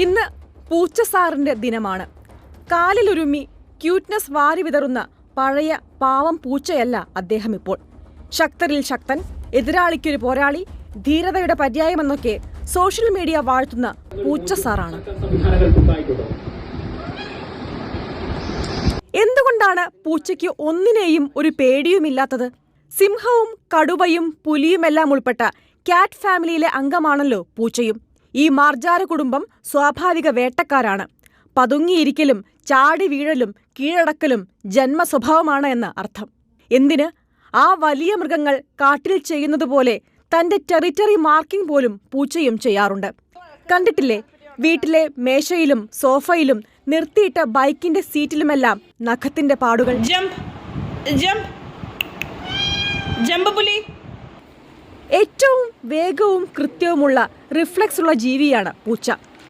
ഇന്ന് പൂച്ച സാറിന്റെ ദിനമാണ്. കാലിലൊരുമ്മി ക്യൂട്ട്നെസ് വാരി വിതറുന്ന പഴയ പാവം പൂച്ചയല്ല അദ്ദേഹം ഇപ്പോൾ. ശക്തരിൽ ശക്തൻ, എതിരാളിക്കൊരു പോരാളി, ധീരതയുടെ പര്യായമെന്നൊക്കെ സോഷ്യൽ മീഡിയ വാഴ്ത്തുന്ന പൂച്ച സാറാണ്. എന്തുകൊണ്ടാണ് പൂച്ചയ്ക്ക് ഒന്നിനെയും ഒരു പേടിയുമില്ലാത്തത്? സിംഹവും കടുവയും പുലിയുമെല്ലാം ഉൾപ്പെട്ട ക്യാറ്റ് ഫാമിലിയിലെ അംഗമാണല്ലോ പൂച്ചയും. ഈ മാർജാര കുടുംബം സ്വാഭാവിക വേട്ടക്കാരാണ്. പതുങ്ങിയിരിക്കലും ചാടി വീഴലും കീഴടക്കലും ജന്മസ്വഭാവമാണ് എന്ന് അർത്ഥം. എന്തിന്, ആ വലിയ മൃഗങ്ങൾ കാട്ടിൽ ചെയ്യുന്നതുപോലെ തന്റെ ടെറിറ്ററി മാർക്കിംഗ് പോലും പൂച്ചയും ചെയ്യാറുണ്ട്. കണ്ടിട്ടില്ലേ, വീട്ടിലെ മേശയിലും സോഫയിലും നിർത്തിയിട്ട ബൈക്കിന്റെ സീറ്റിലുമെല്ലാം നഖത്തിന്റെ പാടുകൾ. ഏറ്റവും വേഗവും കൃത്യവുമുള്ള റിഫ്ലെക്സ് ഉള്ള ജീവിയാണ് പൂച്ച.